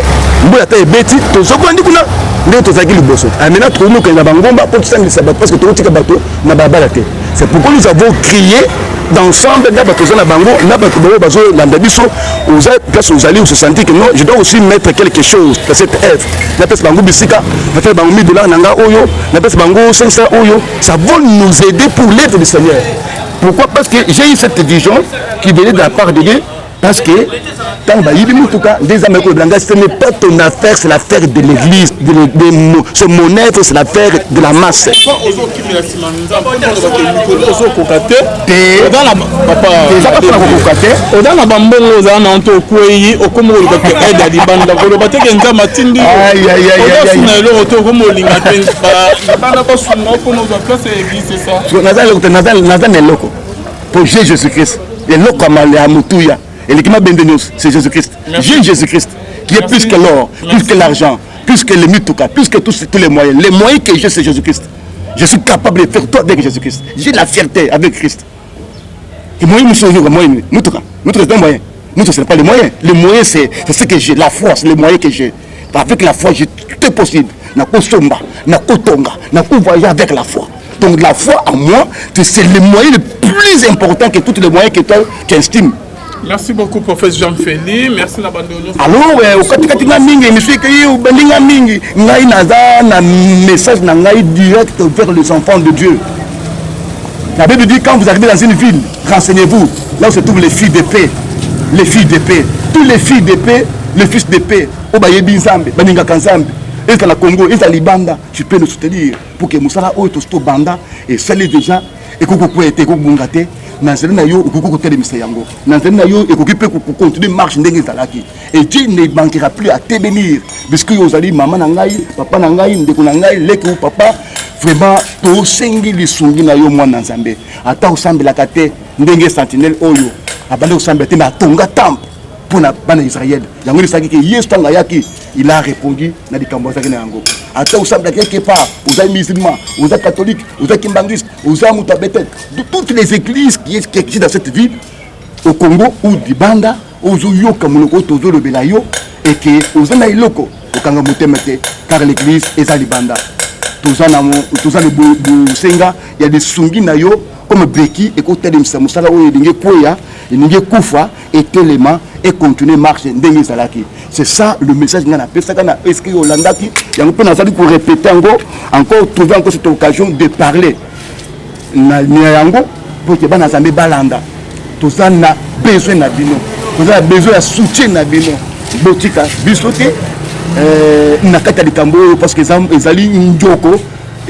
S1: mbula ta ebeti to zokondi kuna ndenge tozalaki liboso. Maintenant tokonoka bangomba mpo tosangisa bato parce que tokotika bato na balabala te. C'est pourquoi nous avons crié d'ensemble na bato na bango na bato bango bazolanda biso oza place ozali se sentir que non, je dois aussi mettre quelque chose dans cette œuvre. Na place bango bisika, na place bango $1000 nanga oyo, na place bango 500 oyo, ça va nous aider pour l'œuvre du Seigneur. Pourquoi? Parce que j'ai eu cette vision qui venait de la part de Dieu. Parce que tant ce n'est pas ton affaire, c'est l'affaire de l'église, c'est mon œuvre, c'est l'affaire de la masse. Pour Jésus-Christ, et l'équipement Bendenos, c'est Jésus-Christ. J'ai Jésus-Christ, qui est plus que l'or, plus que l'argent, plus que le mituka, plus que tous les moyens. Les moyens que j'ai, c'est Jésus-Christ. Je suis capable de faire tout avec Jésus-Christ. J'ai la fierté avec Christ. Les moyens, nous sommes les moyens. Nous sommes les moyens. Nous, ce n'est pas les moyens. Les moyens, c'est ce que j'ai. La foi, c'est les moyens que j'ai. Avec la foi, j'ai tout est possible. N'a pas somba, n'a pas tonga, n'a pas voyager avec la foi. Donc la foi en moi, c'est le moyen le plus important que tous les moyens que toi, tu estimes.
S2: Merci beaucoup, professeur Jean-Félix. Merci d'abandonner.
S1: Alors, au mingi, monsieur Kayo, Belinga Mingi, Ngai Naza, un message direct vers les enfants de Dieu. La Bible dit quand vous arrivez dans une ville, renseignez-vous. Là où se trouvent les filles de paix. Les filles de paix. Tous les filles de paix, les fils de paix. Obayebi Nzambe, Baninga Kanzambe. Et dans la Congo, et dans Libanda, tu peux nous soutenir pour que Moussala Oito Banda et celle déjà et Koukou et Bungate. Nanzena yo okuko telemisa yango nanzena yo ekokipe continuer marche ndenge zalaki et Dieu ne manquera plus à te bénir parce que ozali maman na ngai papa na ngai ndeko na ngai leki papa vraiment to sengi lisungi na yo mwana Nzambe ata osambela kate ndenge sentinelle oyo abande osambela te na tonga temple pour na bana Israël yango lisaki ke Yesu tanga yaki il a répondu na likambo zaki na yango ata osambela quelque part aux musulmans aux catholiques aux kimbanglistes aux mutabete de toutes les églises qui existent dans cette ville au Congo ou du Banda aux yoka monoko tozo le belayo et que aux na iloko au kanga mutemete car l'église est à Libanda tous le senga il y a des sungi na yo comme Beki et côté de Moussala ou Ninge Poya et Ninge Koufa et Téléma et continuer marcher ndenge zalaki. C'est ça le message qu'on a appelé ça qu'on a écrit au Landaki. Il y a un peu d'ensemble pour répéter encore trouver encore cette occasion de parler. Na Niango pour que bana zambe balanda. Tout ça n'a besoin na bino. Tout ça a besoin de soutien na bino. Botika bisoté na kata likambo parce que ezali njoko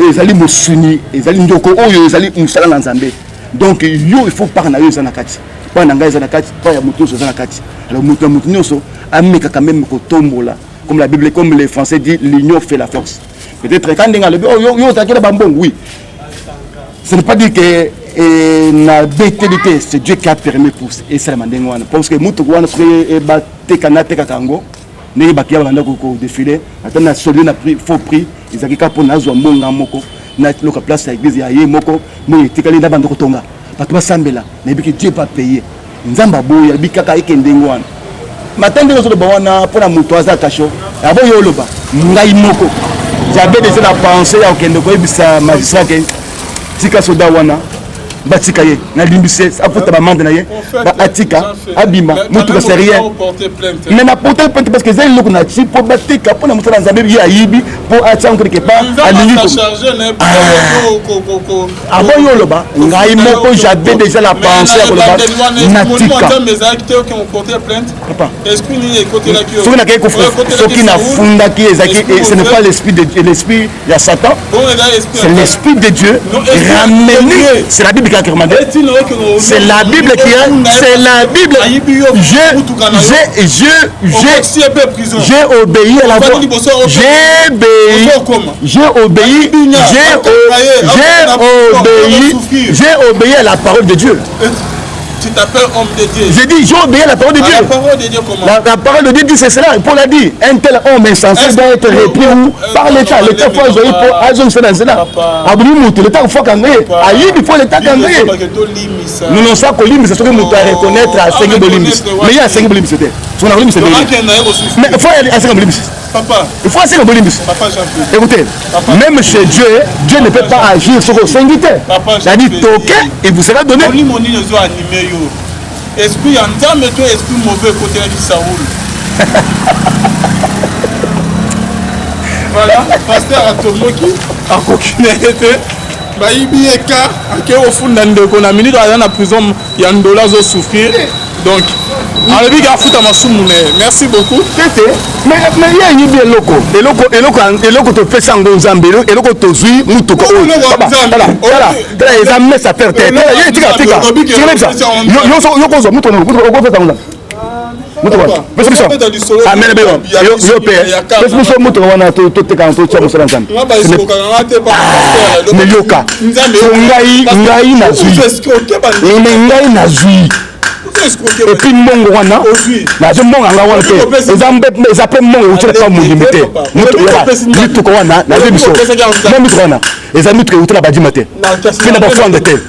S1: ezali musuni ezali njoko oyo ezali musala na Nzambe. Donc yo il faut parler na yo zanakati. Pas na zanakati, pas ya mutu zanakati. Alors mutu nyonso ameka quand même ko tombola. Comme la Bible, comme les Français disent, l'union fait la force. Peut-être quand on a le yo takela bambong, oui. Ce n'est pas dire que la bétélité, c'est Dieu qui a permis pour et ça la mandengwana. Parce que mutu wana serait bateka na teka kango. N'est pas qu'il y a un défilé. Attends, na solide na prix faux prix. Ils ont qu'à pour nazo mbonga moko. Na loka place à l'église ya moko. Mais tikali na bandoko tonga. Parce que sambela. N'est pas que Dieu pas payé. Nzamba boya bikaka ekendengwana. Matende les autres bawana pour la mutoisa kacho. Abo yoloba. Ngai moko. J'avais déjà la pensée à okendo ko bisa magistrat ke tika soda wana. Batika ye na limbise apota ba mande na ye ba atika abima mutu ka rien mais na porter plainte parce que zeli loko na chi pour batika pour na mutu na Nzambe ya yibi pour atia quelque part alini ko aboyo loba ngai moko j'avais déjà la pensée à loba natika
S2: mes acteurs qui ont porté plainte esprit ni écouter la
S1: qui na ko ce qui na funda qui ezaki ce n'est pas l'esprit de l'esprit il y a Satan c'est l'esprit de Dieu ramené c'est la Bible. C'est la Bible qui a. C'est la Bible. J'ai obéi à la voix. J'ai obéi à la parole de Dieu.
S2: Tu t'appelles homme de Dieu.
S1: J'ai dit, j'ai obéi à la parole de Dieu.
S2: La parole de Dieu comment?
S1: La parole de Dieu dit c'est cela. Paul a dit, un tel homme insensé doit être repris par l'État. L'État faut jouer pour agir sur cela. L'État faut qu'on ait. Aïe, il faut l'État qu'on ait. Nous n'avons pas que c'est ce que nous devons reconnaître à Seigneur de l'Imis. Mais il y a Seigneur de l'Imis. Mais il faut aller à Seigneur de l'Imis.
S2: Papa.
S1: Il faut essayer de Bolimbus.
S2: Papa, j'en
S1: Écoutez, papa, même chez Dieu, Dieu ne peut pas agir sur vos singulités. C'est-à-dire, toqué, il vous sera donné.
S2: Esprit en dame et toi, esprit mauvais côté du Saoul. Voilà, pasteur Atomoki, à Kokinete, Baïbi Eka, qui est au fond d'un de qu'on a mis dans la prison, il y a un dollar à souffrir. Donc, merci beaucoup.
S1: Mais il y a une idée loco. Et loco te fait sans Gonzambe. Et loco te suit, nous te connaissons. Voilà, les amis, ça fait tête. Et puis mongo wana na je mongo anga wana te ezapé mongo utile ka mulimité mutu ko wana na je biso même mutu wana ezami mutu utile ba dimate kina ba fond de tel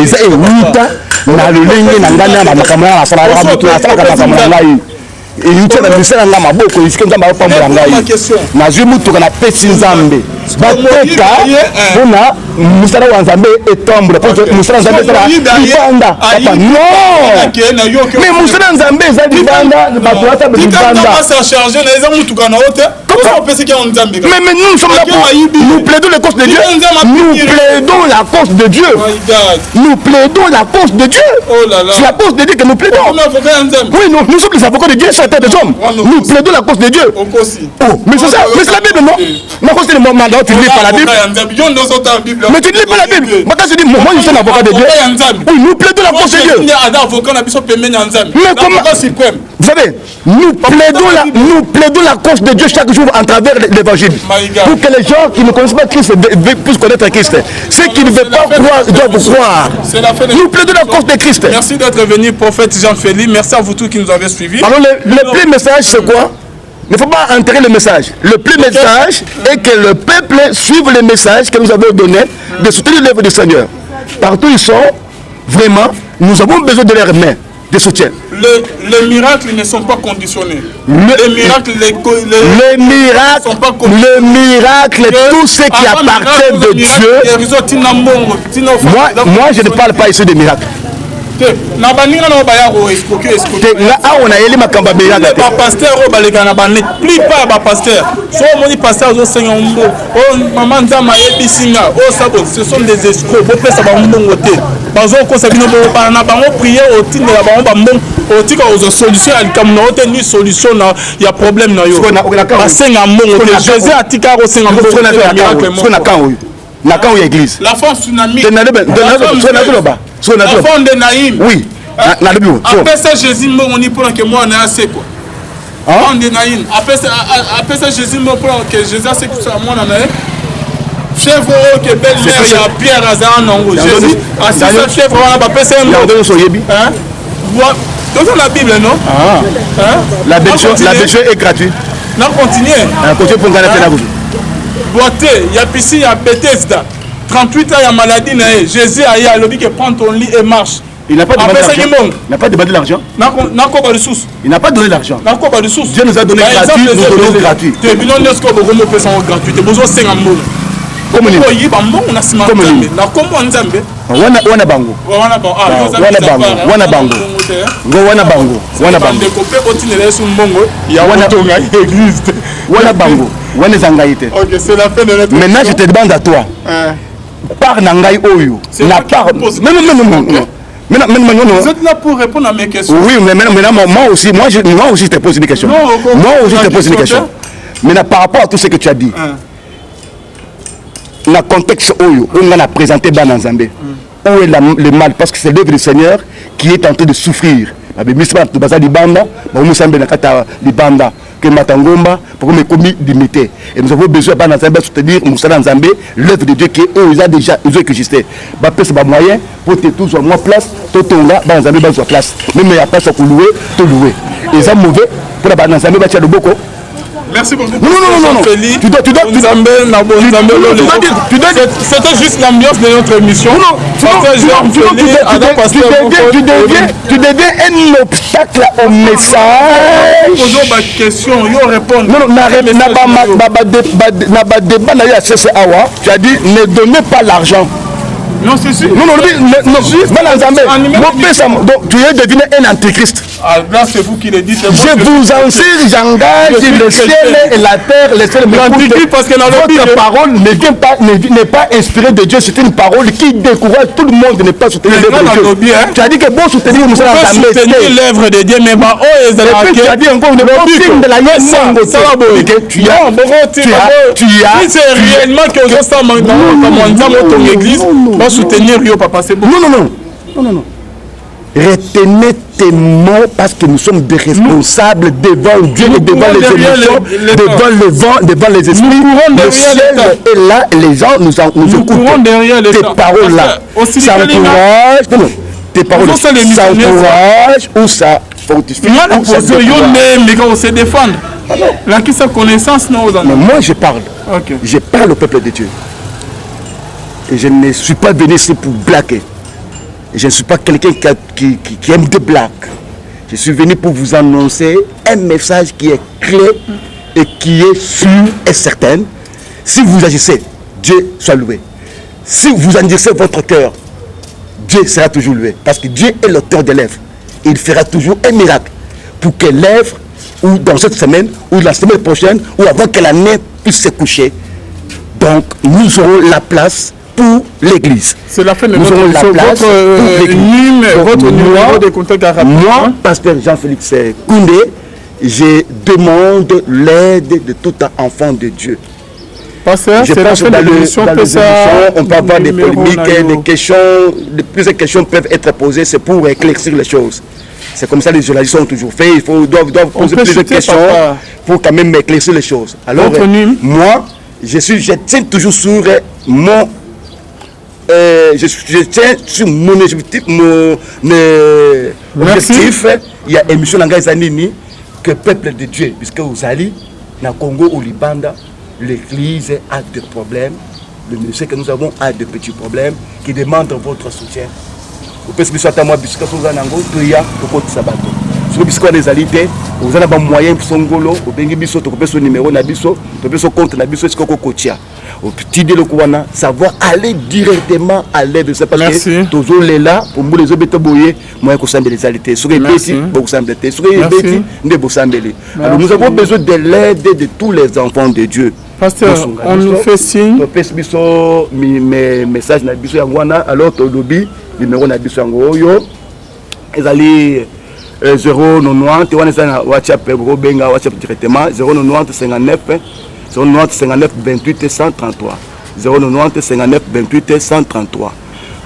S1: eza e muta na lolenge na ngana na makamala na sala ka mutu na sala ka makamala ngai et utile na misala nga maboko isike nzamba ba pambola ngai na je mutu kana pesi nzambe bateka bona musala wa nzambe etambola po musala nzambe sala libanda papa non mais musala nzambe eza libanda bato ata libanda
S2: ça charger na eza mutu kana ote on peut se qui en nzambe
S1: mais nous sommes là pour nous plaidons la cause de Dieu nous plaidons la cause de Dieu nous plaidons la cause de Dieu c'est la cause de Dieu que nous plaidons oui nous sommes les avocats de Dieu sur la terre des hommes nous plaidons la cause de Dieu oh mais c'est ça mais c'est la Bible non ma cause c'est le moment tu ne lis pas la Bible. Mais tu ne lis pas la Bible. Maintenant je dis, moi je suis un avocat de Dieu. Oui, nous plaidons la cause de Dieu. Mais comment? Vous savez, nous plaidons la cause de Dieu chaque jour en travers l'évangile. Pour que les gens qui ne connaissent pas Christ puissent connaître Christ. Ceux qui ne veulent pas croire doivent croire. Nous plaidons la cause de Christ.
S2: Merci d'être venu, prophète Jean-Félix. Merci à vous tous qui nous avez suivis.
S1: Alors le plus message c'est quoi? Il ne faut pas enterrer le message. Le plus message est que le peuple suive le message que nous avons donné de soutenir l'œuvre du Seigneur. Partout où ils sont, vraiment, nous avons besoin de leurs mains, de soutien.
S2: Les miracles ne sont pas conditionnés. Les
S1: miracles, tout ce qui appartient de Dieu. Moi, je ne parle pas ici de miracles.
S2: Na banira na ba ya ko escroquer
S1: nga aona yeli makamba be yaga
S2: ba pasteur o baleka na banet plus pas ba pasteur so moni pasteur zo senga mbo o maman nzama yebisinga o sabo ce sont des escrocs bo pesa ba mbongo te bazo ko sabino bo pa na bango prier o tindela bango ba mbongo o tika o solution al kam na te ni solution na ya problème na yo ba senga mbongo te Jésus atika ko senga mbongo
S1: ce qu'on a quand na quand ya église
S2: la France tsunami
S1: la
S2: fond de Naïm.
S1: Oui.
S2: Après ça, Jésus m'a dit pour que moi on est assez quoi. Fond de Naïm. Après ça, Jésus m'a dit que Jésus a assez que ça moi on est. Chèvre que belle mère il y a Pierre Azan non Jésus. Ah ça chèvre on a pas ça un mot. Hein? Dans la Bible non?
S1: La bénédiction est gratuite.
S2: Non continuez.
S1: Continuez pour gagner la boîte.
S2: Boité, il y a piscine, il y a Bethesda. 38 ans, il y a maladie. Jésus a dit à l'objet que prends ton lit et marche.
S1: Il n'a pas demandé l'argent. Il n'a pas demandé l'argent. Il n'a pas donné l'argent. Dieu nous a donné gratuit, nous donnons gratuit. Maintenant je te demande à toi. Par Nangaï Oyo. La part. Non.
S2: Vous êtes là pour répondre à mes questions.
S1: Oui, mais maintenant, moi aussi, je te pose une question. Moi aussi, je te pose une question. Maintenant, par rapport à tout ce que tu as dit, dans le contexte Oyo, on a présenté Bana Nzambe. Où est le mal? Parce que c'est l'œuvre du Seigneur qui est en train de souffrir. Que Matangomba pour me commis limité. Et nous avons besoin de soutenir Moussala Nzambe, l'œuvre de Dieu qui est déjà existé. Bah c'est pas moyen pour te tous en moins place, tout ton là, bah Nzambe bah sur place. Même il y a pas ça pour louer, tout louer. Et ça mauvais pour la Nzambe bah tiens le boko.
S2: Merci beaucoup.
S1: Non. Tu dois
S2: c'était juste l'ambiance de notre émission.
S1: Tu deviens un obstacle au message. Tu as dit ne donnez pas l'argent.
S2: Non, c'est sûr.
S1: Non, tu es devenu un antéchrist.
S2: Ah, là, c'est vous qui le dites.
S1: Je vous enseigne, j'engage le ciel et la terre.
S2: Parce que
S1: votre parole n'est pas inspirée de Dieu. C'est une parole qui décourage tout le monde de ne pas soutenir l'œuvre de Dieu. Tu as dit que bon soutenir
S2: l'œuvre de Dieu, mais
S1: tu as dit encore une fois de la
S2: c'est réellement que vous êtes dans l'église. Soutenir Rio Papa, c'est bon.
S1: Non. Retenez tes mots parce que nous sommes des responsables devant Dieu et devant les émotions, devant le vent, devant les esprits. Le ciel est là et les gens nous écoutent. Tes paroles là, ça encourage. Tes paroles ça encourage ou ça fortifie.
S2: Mais quand on se défend, là qui sa connaissance, non.
S1: Mais moi je parle. Je parle au peuple de Dieu. Et je ne suis pas venu ici pour blaguer. Je ne suis pas quelqu'un qui aime des blagues. Je suis venu pour vous annoncer un message qui est clair et qui est sûr et certain. Si vous agissez, Dieu soit loué. Si vous endurcissez votre cœur, Dieu sera toujours loué. Parce que Dieu est l'auteur des lèvres. Il fera toujours un miracle pour que l'œuvre, ou dans cette semaine, ou la semaine prochaine, ou avant que l'année puisse se coucher. Donc, nous aurons la place pour l'église.
S2: C'est la fin de notre émission. Votre numéro de contact à rappeler.
S1: Moi, pasteur Jean-Félix Koundé, je demande l'aide de tout enfant de Dieu.
S2: Pasteur, c'est la fin de l'émission.
S1: On peut avoir des polémiques, des questions, plusieurs questions peuvent être posées, c'est pour éclaircir les choses. C'est comme ça les journalistes ont toujours fait. Ils doivent poser plusieurs questions pour quand même éclaircir les choses. Alors, moi, je tiens toujours sur mon je tiens sur mon objectif, il y a émission dans Zanini que peuple de Dieu, puisque vous allez dans Congo au Libanda, l'église a des problèmes, le ministère que nous avons a de petits problèmes qui demandent votre soutien. Vous pouvez soit à moi, puisque vous avez un sabato. Si vous avez des alliés, vous avez un moyen pour son golo, vous avez un numéro, vous avez un compte, vous avez un coach. Petit de l'Okouana, savoir aller directement à l'aide de ça parce que toujours les là pour nous les obéter boyer moi que ça les alités sur les petits beaucoup semblent sur les petits ne vous semblez. Alors nous avons besoin de l'aide de tous les enfants de Dieu.
S2: Pasteur, on nous fait signe.
S1: On peut biso mes messages na biso yangwana alors to lobby numéro na biso yango yo ezali 090 wana ça WhatsApp benga WhatsApp directement 090 59 090 59 28 133 090 59 28 133.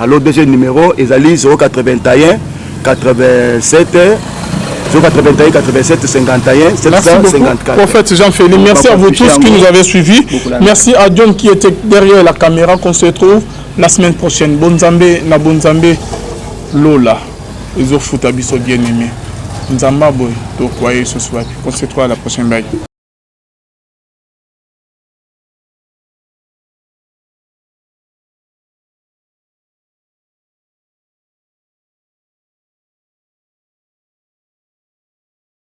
S1: Alors deuxième numéro ezali 081 87 081 87 51 754.
S2: Prophète Jean-Félix, merci à vous tous qui nous avez suivis. Merci à John qui était derrière la caméra. Qu'on se retrouve la semaine prochaine. Bonzambé na Bonzambé Lola. Ils ont foutu à biso bien aimé. Nzamba boy. Donc voyez ce soir. On se retrouve à la prochaine bague.